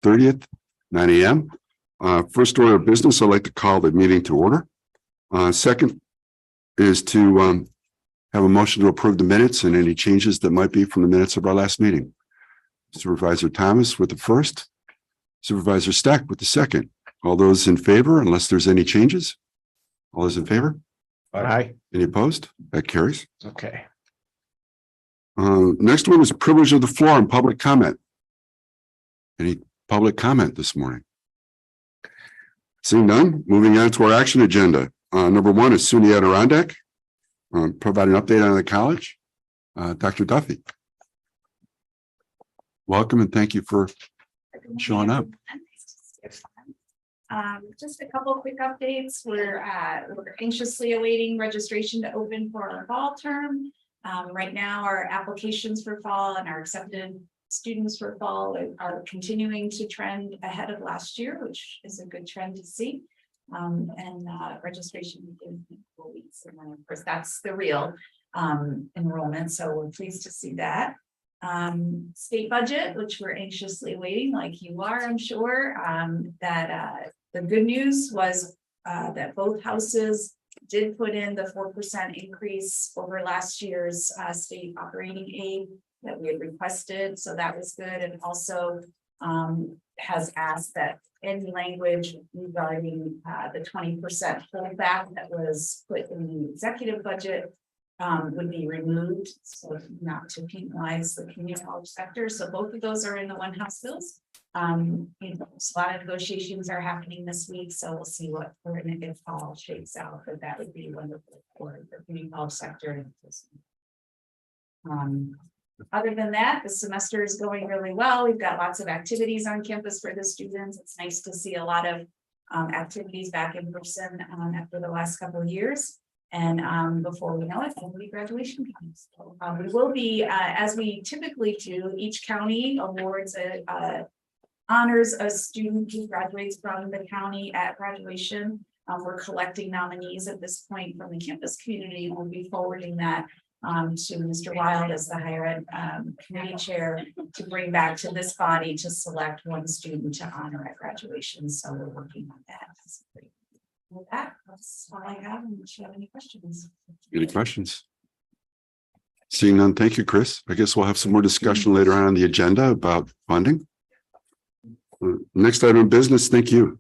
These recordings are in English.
30th, 9 a.m. First order of business, I'd like to call the meeting to order. Second is to have a motion to approve the minutes and any changes that might be from the minutes of our last meeting. Supervisor Thomas with the first, Supervisor Stack with the second. All those in favor, unless there's any changes? All those in favor? Aye. Any opposed? That carries. Okay. Next one is privilege of the floor and public comment. Any public comment this morning? Seeing none, moving on to our action agenda. Number one is SUNY Adirondack. Provide an update on the college. Dr. Duffy. Welcome and thank you for showing up. Just a couple of quick updates. We're anxiously awaiting registration to open for our fall term. Right now, our applications for fall and our accepted students for fall are continuing to trend ahead of last year, which is a good trend to see. Registration begins in 4 weeks, and then of course that's the real enrollment. So we're pleased to see that. State budget, which we're anxiously waiting, like you are, I'm sure. The good news was that both houses did put in the 4% increase over last year's state operating aid that we had requested. So that was good. And also has asked that any language regarding the 20% holdback that was put in the executive budget would be removed, so not to penalize the community college sector. So both of those are in the one house bills. A lot of negotiations are happening this week, so we'll see what if all shakes out, but that would be wonderful for the community college sector. Other than that, the semester is going really well. We've got lots of activities on campus for the students. It's nice to see a lot of activities back in person after the last couple of years. And before we know it, will be graduation comes. So, we will be, as we typically do, each county awards honors a student who graduates from the county at graduation. We're collecting nominees at this point from the campus community, and we'll be forwarding that to Mr. Wild as the higher ed committee chair to bring back to this body to select one student to honor at graduation. So we're working on that. With that, that's all I have. Unless you have any questions. Any questions? Seeing none, thank you, Chris. I guess we'll have some more discussion later on the agenda about funding. Next item of business, thank you.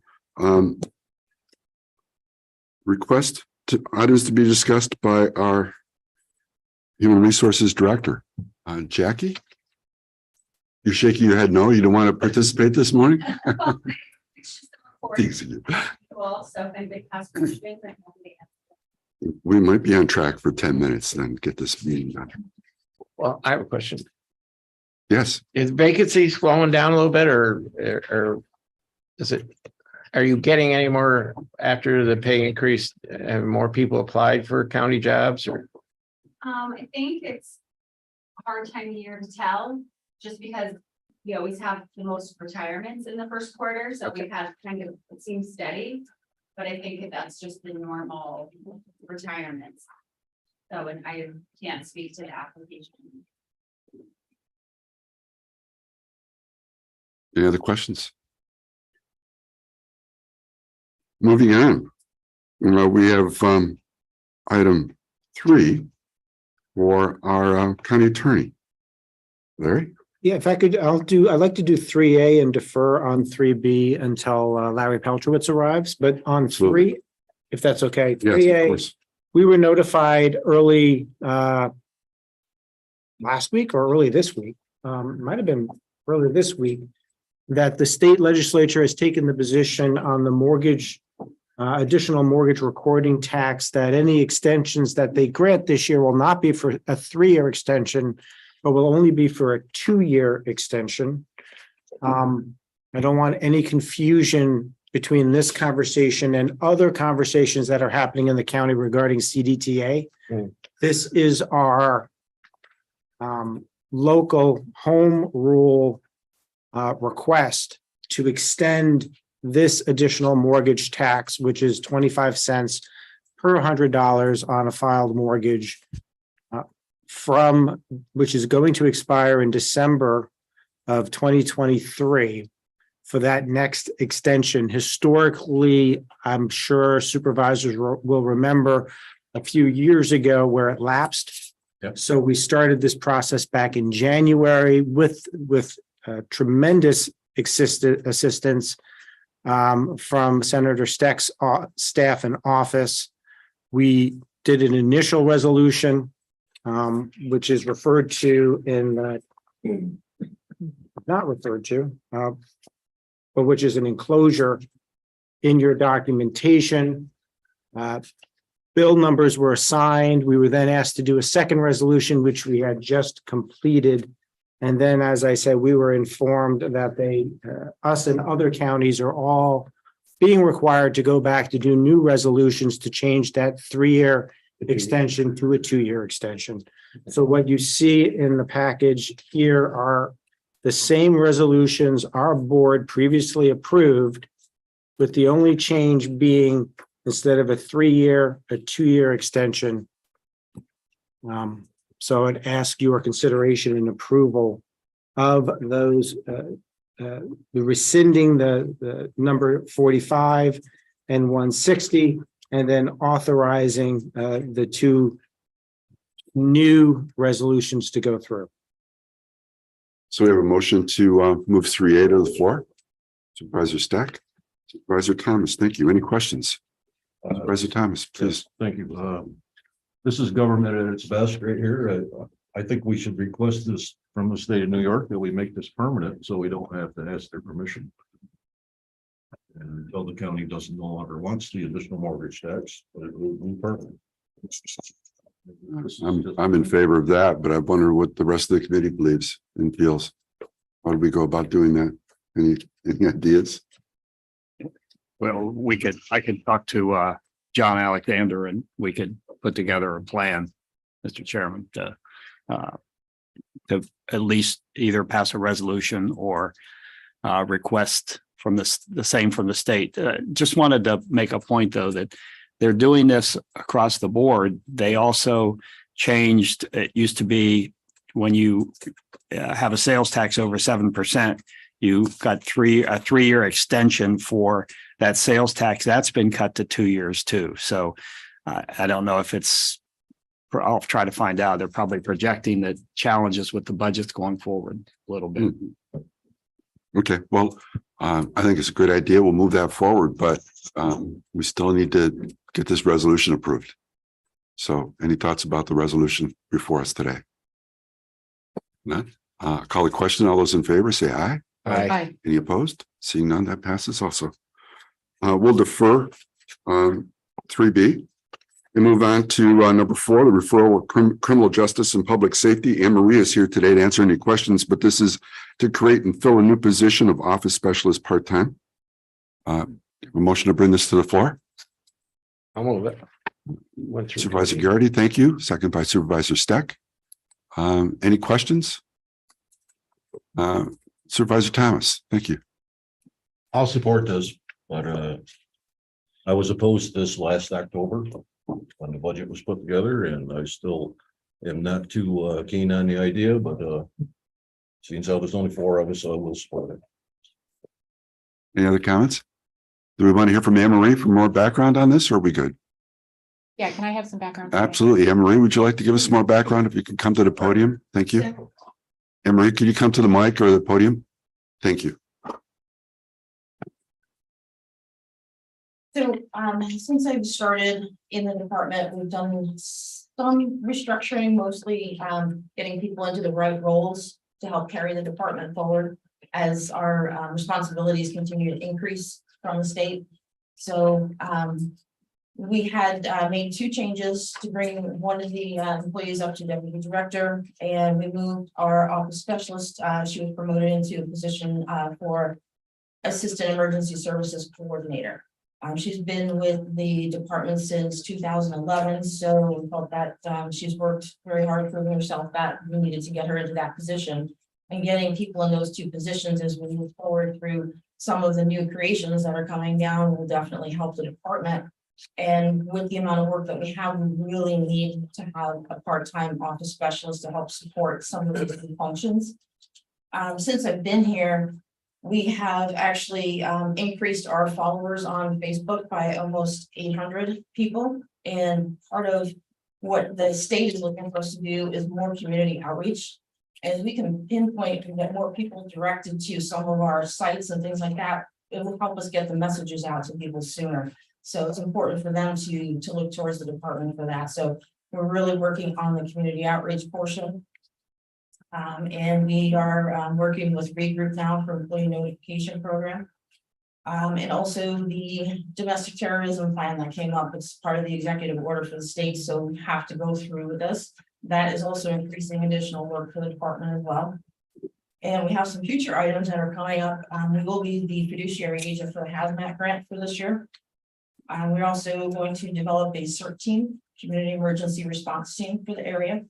Request items to be discussed by our Human Resources Director. Jackie? You're shaking your head no, you don't want to participate this morning? We might be on track for 10 minutes then get this meeting done. Well, I have a question. Yes. Is vacancy slowing down a little bit or is it, are you getting any more after the pay increase? Have more people applied for county jobs or? I think it's a hard time of year to tell just because we always have the most retirements in the first quarter. So we've had kind of, it seems steady, but I think that's just the normal retirements. So, and I can't speak to the application. Any other questions? Moving on. We have item 3 for our county attorney. Larry? Yeah, if I could, I'd like to do 3A and defer on 3B until Larry Peltrowitz arrives, but on Absolutely. 3, if that's okay. Yes, 3A, of course. we were notified early last week or early this week, might have been early this week, that the state legislature has taken the position on the mortgage, additional mortgage recording tax, that any extensions that they grant this year will not be for a 3-year extension, but will only be for a 2-year extension. I don't want any confusion between this conversation and other conversations that are happening in the county regarding CDTA. This is our local home rule request to extend this additional mortgage tax, which is 25 cents per $100 on a filed mortgage, which is going to expire in December of 2023, for that next extension. Historically, I'm sure supervisors will remember a few years ago where it lapsed. Yep. So we started this process back in January with tremendous assistance from Senator Steck's staff and office. We did an initial resolution, which is referred to in not referred to, but which is an enclosure in your documentation. Bill numbers were assigned. We were then asked to do a second resolution, which we had just completed. And then, as I said, we were informed that us and other counties are all being required to go back to do new resolutions to change that 3-year extension to a 2-year extension. So what you see in the package here are the same resolutions our board previously approved, with the only change being instead of a 3-year, a 2-year extension. So I'd ask your consideration and approval of those, rescinding the number 45 and 160, and then authorizing the 2 new resolutions to go through. So we have a motion to move 3A to the floor. Supervisor Stack, Supervisor Thomas, thank you. Any questions? Supervisor Thomas, please. Thank you. This is government at its best right here. I think we should request this from the state of New York that we make this permanent so we don't have to ask their permission. And until the county doesn't no longer wants the additional mortgage tax, but it will be permanent. I'm in favor of that, but I wonder what the rest of the committee believes and feels. How do we go about doing that? Any ideas? Well, I could talk to John Alexander and we could put together a plan, Mr. Chairman, to at least either pass a resolution or request from the same from the state. Just wanted to make a point, though, that they're doing this across the board. They also changed, it used to be when you have a sales tax over 7%, you got a 3-year extension for that sales tax. That's been cut to 2 years too. So I don't know if I'll try to find out. They're probably projecting the challenges with the budgets going forward a little bit. Okay, well, I think it's a good idea. We'll move that forward, but we still need to get this resolution approved. So any thoughts about the resolution before us today? None? Call the question. All those in favor say aye. Aye. Any opposed? Seeing none, that passes also. We'll defer 3B and move on to number 4, the referral of criminal justice and public safety. Anne Marie is here today to answer any questions, but this is to create and fill a new position of office specialist part-time. A motion to bring this to the floor. I'll move it. Supervisor Garrity, thank you. Second by Supervisor Steck. Any questions? Supervisor Thomas, thank you. I'll support this, but I was opposed to this last October when the budget was put together, and I still am not too keen on the idea, but since there's only 4 of us, I will support it. Any other comments? Do we want to hear from Anne Marie for more background on this, or are we good? Yeah, can I have some background? Absolutely. Anne Marie, would you like to give us some more background if you can come to the podium? Thank you. Anne Marie, could you come to the mic or the podium? Thank you. So since I've started in the department, we've done some restructuring, mostly getting people into the right roles to help carry the department forward as our responsibilities continue to increase from the state. So we had made 2 changes to bring one of the employees up to deputy director, and we moved our office specialist. She was promoted into a position for assistant emergency services coordinator. She's been with the department since 2011, so we felt that she's worked very hard proving herself that we needed to get her into that position. And getting people in those 2 positions as we move forward through some of the new creations that are coming down will definitely help the department. And with the amount of work that we have, we really need to have a part-time office specialist to help support some of these new functions. Since I've been here, We have actually increased our followers on Facebook by almost 800 people. And part of what the state is looking for us to do is more community outreach. As we can pinpoint and get more people directed to some of our sites and things like that, it will help us get the messages out to people sooner. So it's important for them to look towards the department for that. So we're really working on the community outreach portion. And we are working with Regroup now for employee notification program. And also the domestic terrorism plan that came up, it's part of the executive order for the state, so we have to go through with this. That is also increasing additional work for the department as well. And we have some future items that are coming up. We will be the fiduciary agent for the hazmat grant for this year. We're also going to develop a CERT team, community emergency response team for the area.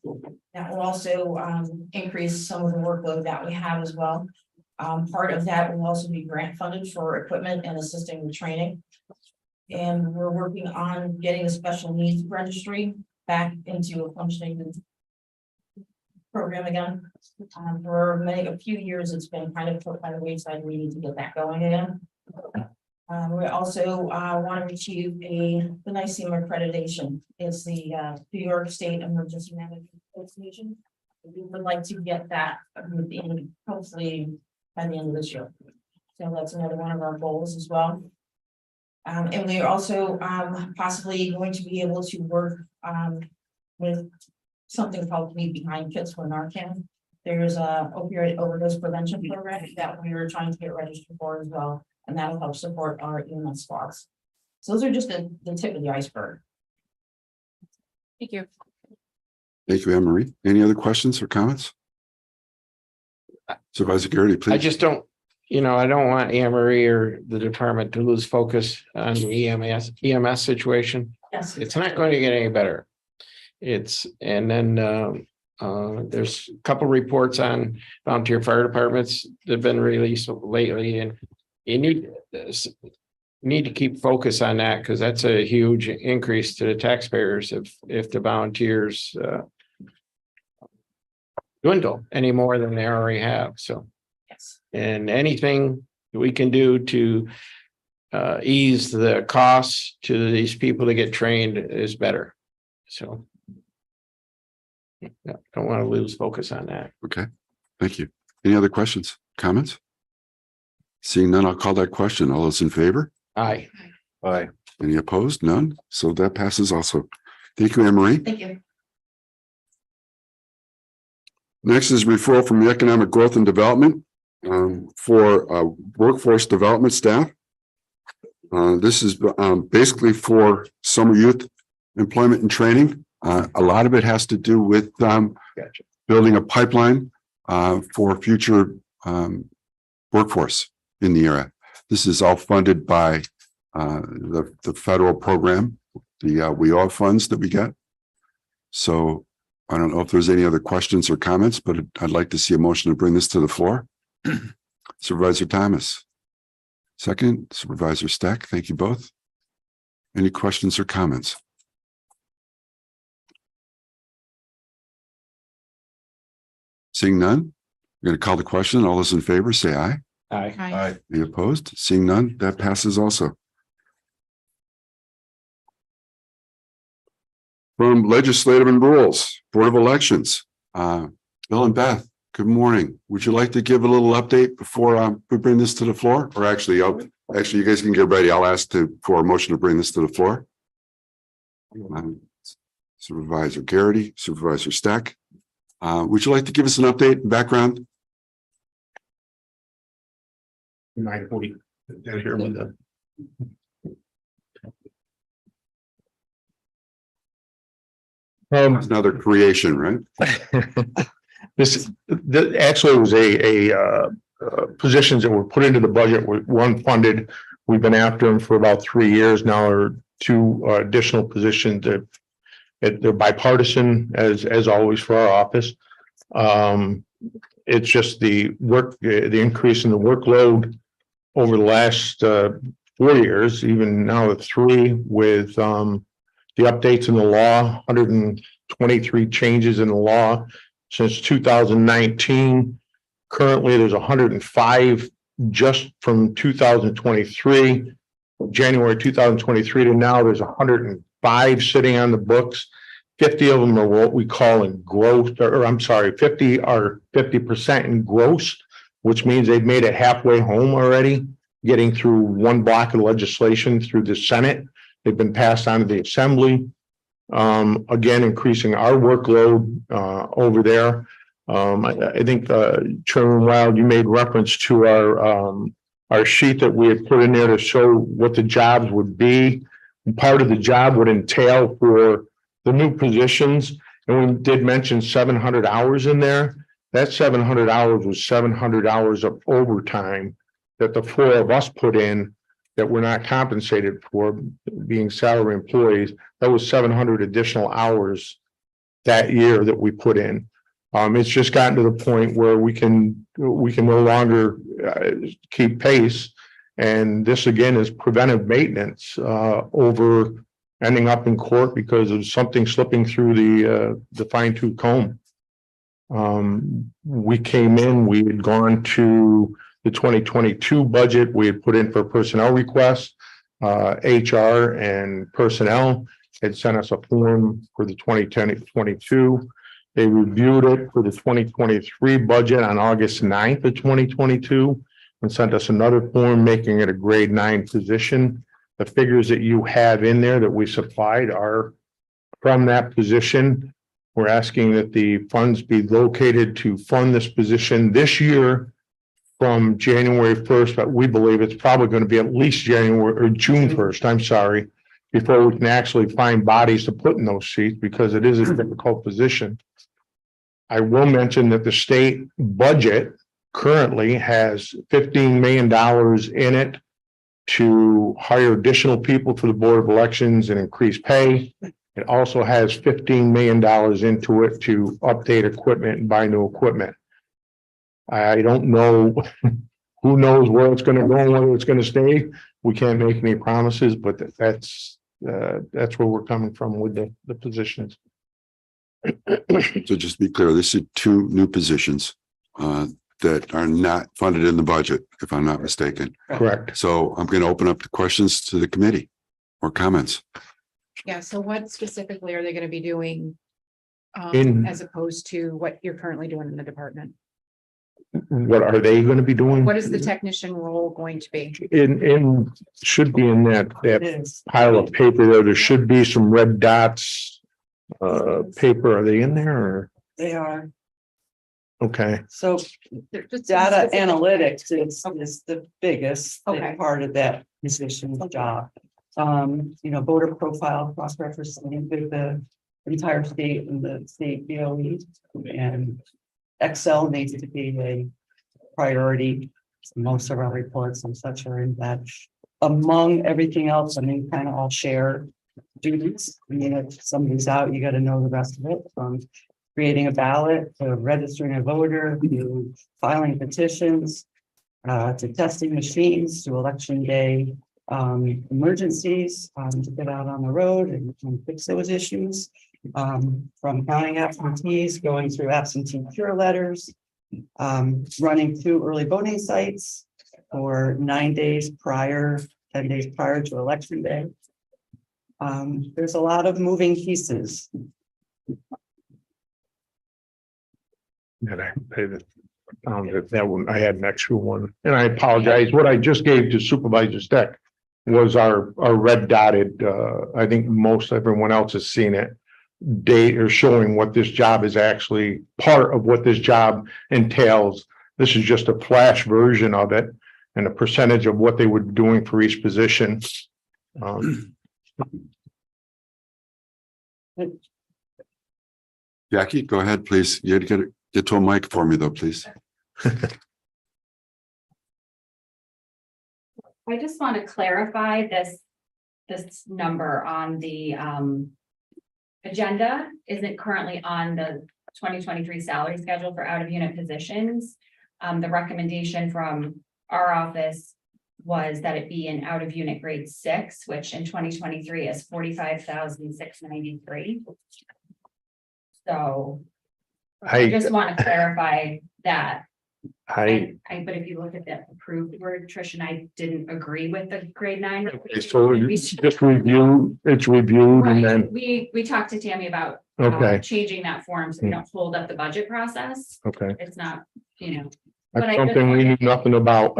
That will also increase some of the workload that we have as well. Part of that will also be grant funded for equipment and assisting with training. And we're working on getting the special needs registry back into a functioning program again. For a few years, it's been kind of put by the wayside. We need to get that going again. We also want to achieve the NICEM accreditation. It's the New York State Emergency Management Association. We would like to get that within, hopefully by the end of this year. So that's another one of our goals as well. And we are also possibly going to be able to work with something called Leave Behind Kids for Narcan. There's a opioid overdose prevention program that we are trying to get registered for as well. And that'll help support our EMS squads. So those are just the tip of the iceberg. Thank you. Thank you, Anne Marie. Any other questions or comments? Supervisor Garrity, I please. just don't, I don't want Anne Marie or the department to lose focus on the EMS situation. Yes. It's not going to get any better. And then there's a couple reports on volunteer fire departments that have been released lately, and you need to keep focus on that, because that's a huge increase to the taxpayers if the volunteers dwindle any more than they already have. So, Yes. and anything we can do to ease the costs to these people to get trained is better. So yeah, don't want to lose focus on that. Okay, thank you. Any other questions, comments? Seeing none, I'll call that question. All those in favor? Aye. Aye. Any opposed? None. So that passes also. Thank you, Anne Marie. Thank you. Next is referral from the Economic Growth and Development for workforce development staff. This is basically for summer youth employment and training. A lot of it has to do with building a pipeline for future workforce in the area. This is all funded by the federal program, the WEO funds that we get. So I don't know if there's any other questions or comments, but I'd like to see a motion to bring this to the floor. Supervisor Thomas. Second, Supervisor Stack. Thank you both. Any questions or comments? Seeing none, I'm going to call the question. All those in favor say aye. Aye. Aye. Any opposed? Seeing none, that passes also. From Legislative and Rules, Board of Elections, Bill and Beth, good morning. Would you like to give a little update before we bring this to the floor? Or actually, you guys can get ready. I'll ask for a motion to bring this to the floor. Supervisor Garrity, Supervisor Stack. Would you like to give us an update and background? 9:40. Here with the. Another creation, right? This actually was a positions that were put into the budget were one funded. We've been after them for about 3 years now, or two additional positions that they're bipartisan as always for our office. It's just the increase in the workload over the last 4 years, even now at 3, with the updates in the law, 123 changes in the law since 2019. Currently, there's 105 just from 2023, January 2023 to now, there's 105 sitting on the books. 50 of them are what we call in gross, or I'm sorry, 50 are 50% in gross, which means they've made it halfway home already, getting through one block of legislation through the Senate. They've been passed on to the Assembly. Again, increasing our workload over there. I think Chairman Wild, you made reference to our sheet that we had put in there to show what the jobs would be. And part of the job would entail for the new positions, and we did mention 700 hours in there. That 700 hours was 700 hours of overtime that the four of us put in that we're not compensated for, being salary employees. That was 700 additional hours that year that we put in. It's just gotten to the point where we can no longer keep pace. And this again is preventive maintenance over ending up in court because of something slipping through the fine tooth comb. We came in, we had gone to the 2022 budget, we had put in for personnel requests. HR and personnel had sent us a form for the 2022. They reviewed it for the 2023 budget on August 9th of 2022 and sent us another form making it a grade 9 position. The figures that you have in there that we supplied are from that position. We're asking that the funds be located to fund this position this year from January 1st, but we believe it's probably going to be at least January or June 1st, I'm sorry, before we can actually find bodies to put in those seats because it is a difficult position. I will mention that the state budget currently has $15 million in it to hire additional people for the Board of Elections and increase pay. It also has $15 million into it to update equipment and buy new equipment. I don't know, who knows where it's going to go and whether it's going to stay. We can't make any promises, but that's where we're coming from with the positions. So just to be clear, this is 2 new positions that are not funded in the budget, if I'm not mistaken. Correct. So I'm going to open up the questions to the committee or comments. Yeah, so what specifically are they gonna be doing? In- As opposed to what you're currently doing in the department? What are they going to be doing? What is the technician role going to be? In should be in that pile of paper there. There should be some red dots. Paper, are they in there or? They are, Okay, so Just data specific- analytics is the biggest Okay. part of that position's job. Voter profile, cross-referencing with the entire state and the state BOE, and Excel needs to be a priority. Most of our reports and such are in that. Among everything else, kind of all share duties. If somebody's out, you got to know the rest of it, from creating a ballot to registering a voter, to filing petitions, to testing machines, to election day emergencies, to get out on the road and fix those issues, from counting absentees, going through absentee cure letters, running 2 early voting sites for 9 days prior, 10 days prior to election day. There's a lot of moving pieces. and I found that one, I had an extra one, and I apologize. What I just gave to Supervisor Steck was our red dotted, I think most everyone else has seen it. Date or showing what this job is actually part of what this job entails. This is just a flash version of it and a percentage of what they were doing for each position. Jackie, go ahead, please. You had to get to a mic for me though, please. I just want to clarify this number on the agenda isn't currently on the 2023 salary schedule for out of unit positions. The recommendation from our office was that it be an out of unit grade 6, which in 2023 is 45,693. So I just want to clarify that. I, But if you look at that approved word, Trish and I didn't agree with the grade 9. okay, so it's just review, it's reviewed and Right, then, we talked to Tammy about okay, changing that form so we don't hold up the budget process. okay. It's not, But That's I something we knew just- nothing about.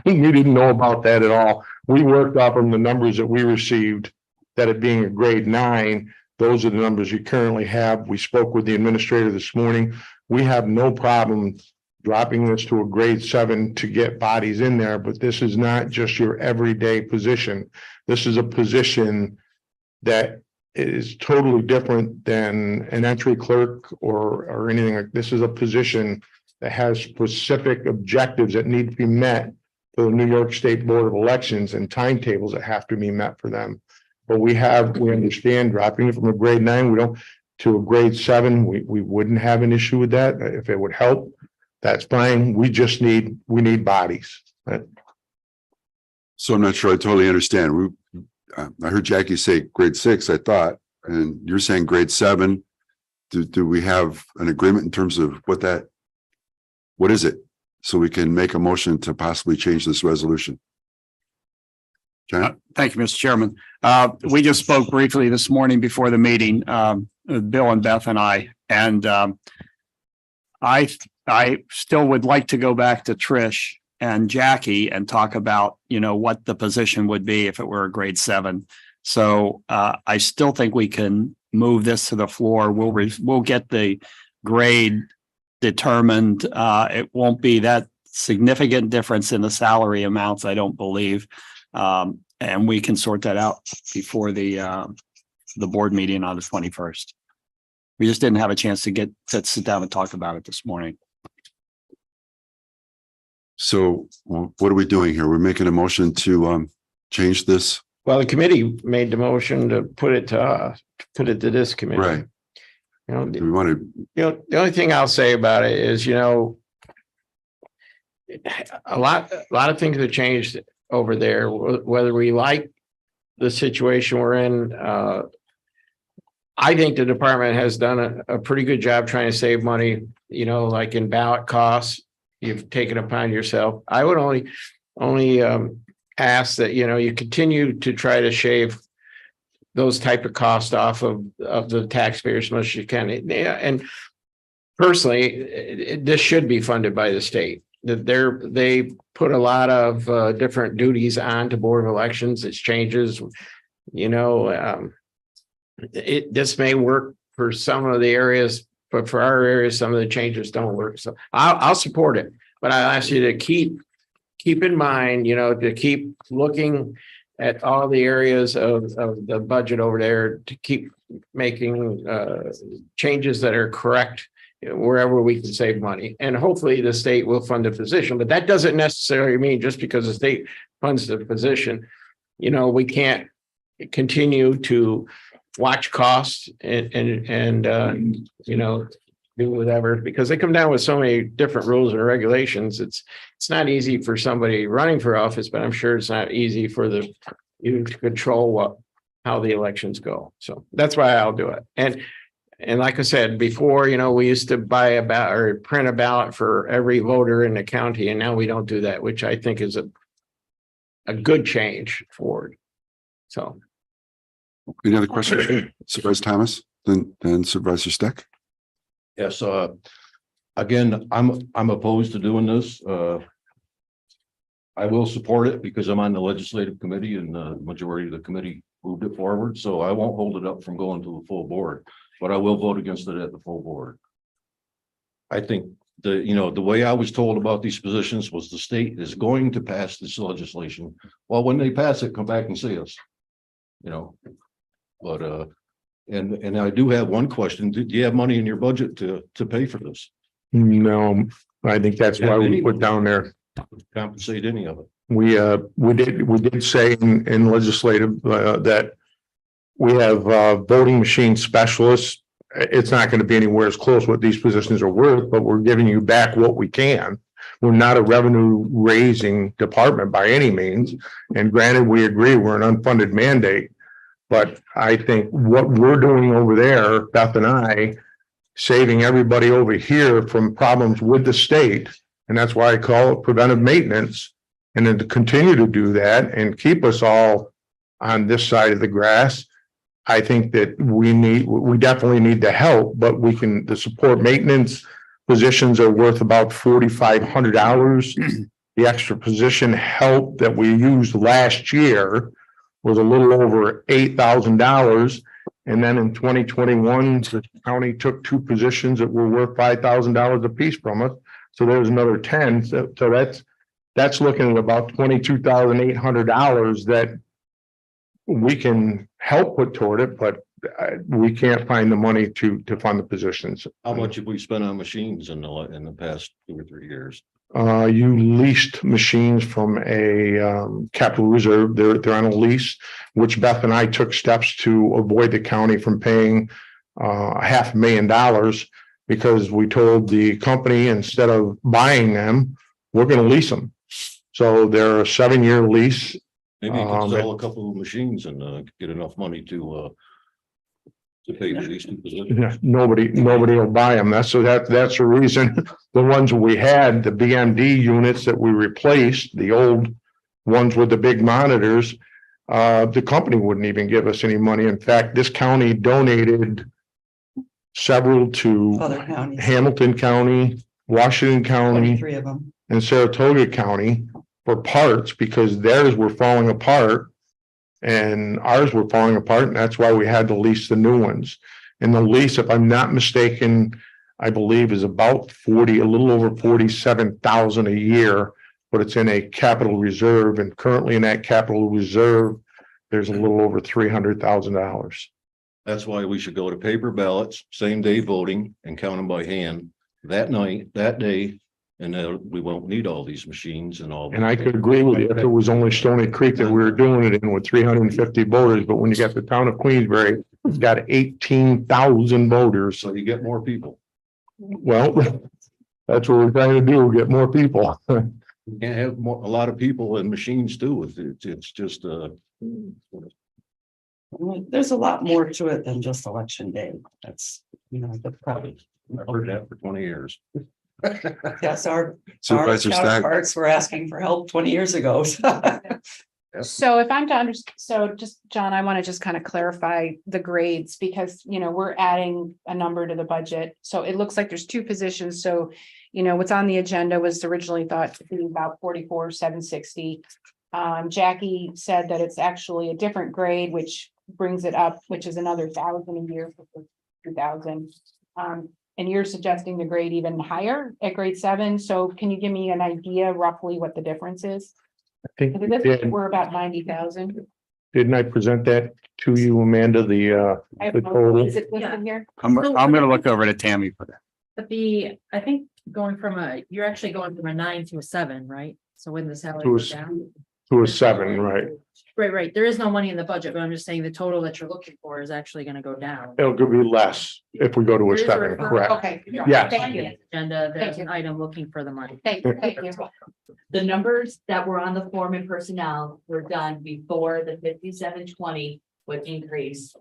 We didn't know about that at all. We worked off from the numbers that we received, that it being a grade 9, those are the numbers you currently have. We spoke with the administrator this morning. We have no problem dropping this to a grade 7 to get bodies in there, but this is not just your everyday position. This is a position that is totally different than an entry clerk or anything like, this is a position that has specific objectives that need to be met for the New York State Board of Elections and timetables that have to be met for them. But we understand dropping it from a grade 9, we don't, to a grade 7, we wouldn't have an issue with that. If it would help, that's fine. We need bodies. So I'm not sure I totally understand. I heard Jackie say grade 6, I thought, and you're saying grade 7. Do we have an agreement in terms of what is it? So we can make a motion to possibly change this resolution. John? Thank you, Mr. Chairman. We just spoke briefly this morning before the meeting, Bill and Beth and I, and I still would like to go back to Trish and Jackie and talk about, what the position would be if it were a grade 7. So I still think we can move this to the floor. We'll get the grade determined. It won't be that significant difference in the salary amounts, I don't believe. And we can sort that out before the board meeting on the 21st. We just didn't have a chance to sit down and talk about it this morning. So what are we doing here? We're making a motion to change this, Well, the committee made the motion to put it to this committee. right? Do we want to, The only thing I'll say about it is, a lot of things have changed over there, whether we like the situation we're in. I think the department has done a pretty good job trying to save money, like in ballot costs. You've taken upon yourself. I would only ask that, you continue to try to shave those type of costs off of the taxpayers as much as you can. And personally, this should be funded by the state. They put a lot of different duties on to Board of Elections. It's changes, this may work for some of the areas, but for our areas, some of the changes don't work. So I'll support it, but I'll ask you to keep in mind, to keep looking at all the areas of the budget over there, to keep making changes that are correct wherever we can save money. And hopefully the state will fund the position, but that doesn't necessarily mean just because the state funds the position, we can't continue to watch costs and do whatever, because they come down with so many different rules and regulations. It's not easy for somebody running for office, but I'm sure it's not easy for you to control how the elections go. So that's why I'll do it. And like I said before, we used to buy a ballot or print a ballot for every voter in the county, and now we don't do that, which I think is a good change forward. So. any other questions? Supervisor Thomas, then Supervisor Steck? Yes, again, I'm opposed to doing this. I will support it because I'm on the legislative committee and the majority of the committee moved it forward, so I won't hold it up from going to the full board, but I will vote against it at the full board. I think the way I was told about these positions was the state is going to pass this legislation. Well, when they pass it, come back and see us. But and I do have one question. Do you have money in your budget to pay for this? No, I think that's why we put down there. Compensate any of it? We did say in legislative that we have voting machine specialists. It's not going to be anywhere as close what these positions are worth, but we're giving you back what we can. We're not a revenue raising department by any means. And granted, we agree we're an unfunded mandate. But I think what we're doing over there, Beth and I, saving everybody over here from problems with the state And that's why I call it preventive maintenance. And then to continue to do that and keep us all on this side of the grass, I think that we definitely need the help, but the support maintenance positions are worth about $4,500. The extra position help that we used last year was a little over $8,000. And then in 2021, the county took two positions that were worth $5,000 apiece from us. So there's another 10. So that's looking at about $22,800 that we can help put toward it, but we can't find the money to fund the positions. How much have we spent on machines in the past 2 or 3 years? You leased machines from a capital reserve. They're on a lease, which Beth and I took steps to avoid the county from paying $500,000 because we told the company instead of buying them, we're going to lease them. So they're a 7-year lease. Maybe you could sell a couple of machines and get enough money to pay for these two positions. Yeah, nobody will buy them. That's the reason. The ones we had, the BMD units that we replaced, the old ones with the big monitors, the company wouldn't even give us any money. In fact, this county donated several to Other counties, Hamilton County, Washington County, 23 of them. and Saratoga County for parts because theirs were falling apart and ours were falling apart. And that's why we had to lease the new ones. And the lease, if I'm not mistaken, I believe is about a little over 47,000 a year, but it's in a capital reserve. And currently in that capital reserve, there's a little over $300,000. That's why we should go to paper ballots, same day voting and count them by hand that night, that day. And we won't need all these machines and all. And I could agree with you if it was only Stony Creek that we were doing it in with 350 voters, but when you got the town of Queensbury, it's got 18,000 voters. So you get more people. Well, that's what we're trying to do, get more people. You can't have a lot of people and machines too. It's just There's a lot more to it than just election day. That's, the problem. I've heard that for 20 years. Yes, our Supervisor Stack. counterparts were asking for help 20 years ago. So if I'm to understand, so just, John, I want to just kind of clarify the grades because, we're adding a number to the budget. So it looks like there's two positions. So, what's on the agenda was originally thought to be about 44,760. Jackie said that it's actually a different grade, which brings it up, which is another 1,000 a year for 2,000. And you're suggesting the grade even higher at grade 7. So can you give me an idea roughly what the difference is? I think We're about 90,000. didn't I present that to you, Amanda, the total? Is it listed here? I'm gonna look over to Tammy for that. But I think you're actually going from a 9 to a 7, right? So when the salary To a goes down. To a 7, right? Right. There is no money in the budget, but I'm just saying the total that you're looking for is actually gonna go down. It'll be less if we go to a 7, correct? Okay. Yes. Thank you. Agenda, there's Thank you. an item looking for the money. Thank you. The numbers that were on the form and personnel were done before the 5720 would increase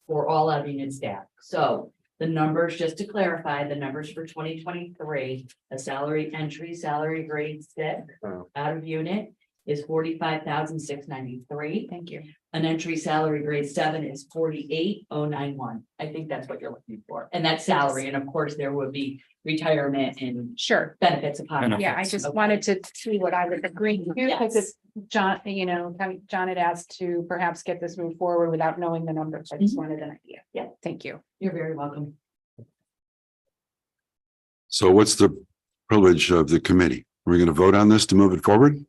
for all of unit staff. So the numbers, just to clarify, the numbers for 2023, a salary entry, salary grade 6 out of unit is 45,693. Thank you. An entry salary grade 7 is 48,091. I think that's what you're looking for. And that's salary. And of course, there would be retirement and Sure. benefits upon. Yeah, I just wanted to see what I was agreeing to because it's John, John had asked to perhaps get this moved forward without knowing the numbers. I just wanted an idea. Yeah. Thank you. You're very welcome. So what's the privilege of the committee? Are we going to vote on this to move it forward?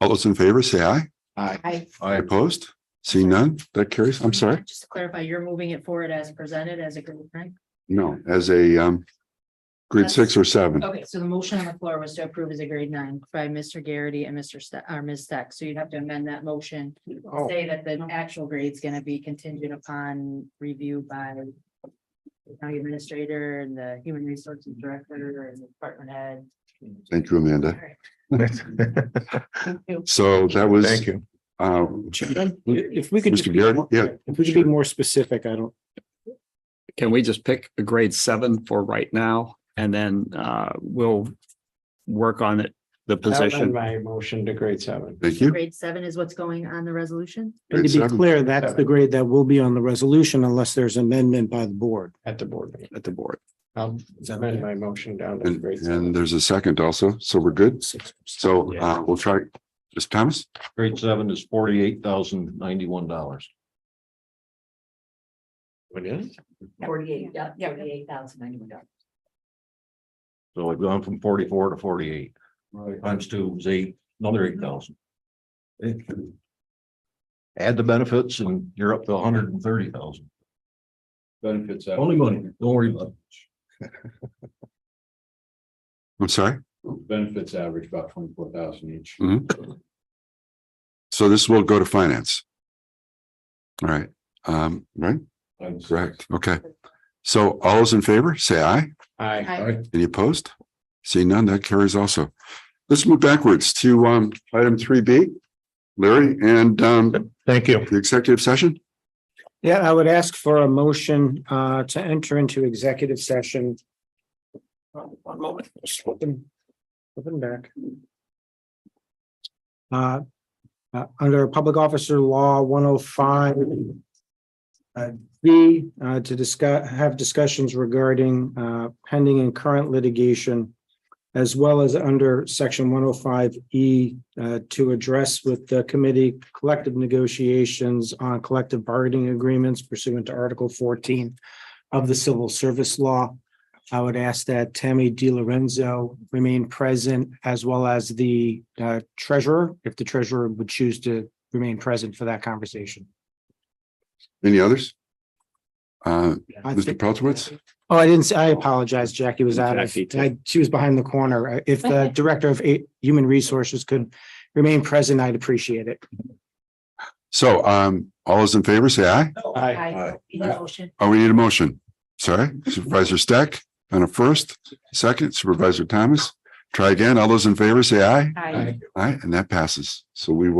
All those in favor, say aye. I Opposed? See none? That carries. I'm sorry. Just to clarify, you're moving it forward as presented as a group, right? No, as a grade 6 or 7. Okay, so the motion on the floor was to approve as a grade 9 by Mr. Garrity and Ms. Steck. So you'd have to amend that motion. Oh. Say that the actual grade is going to be contingent upon review by the county administrator and the human resources director and the department head. Thank you, Amanda. So that was. Thank you. If we could just Mr. be Garrett, more- yeah. if we could be more specific, I don't, Can we just pick a grade 7 for right now And then we'll work on it, the I'll amend position. my motion to grade 7. Thank you. Grade 7 is what's going on the resolution? And to be Grade 7. clear, that's the grade that will be on the resolution unless there's amendment by the board. At the board meeting. At the board. I'll amend my motion down to And, grade and 7. there's a second also, so we're good. So we'll try, Mr. Thomas, Grade 7 is $48,091. What is? 48, yeah, Yeah. 48,091. So we've gone from 44 to 48. Times 2 is 8, another 8,000. Add the benefits and you're up to 130,000. Benefits. Only money, don't worry about it. I'm sorry. Benefits average about 24,000 each. So this will go to finance. All right, right, correct, okay. So all those in favor, say aye. Aye. Any opposed? See none, that carries also. Let's move backwards to item 3B. Larry, and Thank you. the executive session. Yeah, I would ask for a motion to enter into executive session. One moment, just flipping back. Under Public Officer Law 105. B, to have discussions regarding pending and current litigation. As well as under section 105E to address with the committee collective negotiations on collective bargaining agreements pursuant to Article 14 of the Civil Service Law. I would ask that Tammy DiLorenzo remain present as well as the treasurer, if the treasurer would choose to remain present for that conversation. Any others? I Mr. think- Peltowitz? Oh, I didn't say, I apologize. Jackie was out of, Jackie, too. she was behind the corner. If the Director of Human Resources could remain present, I'd appreciate it. So all those in favor, say aye. Aye. Need a motion? Oh, we need a motion. Sorry, Supervisor Steck on a first, second, Supervisor Thomas. Try again. All those in favor, say aye. Aye. Aye, and that passes. So we will.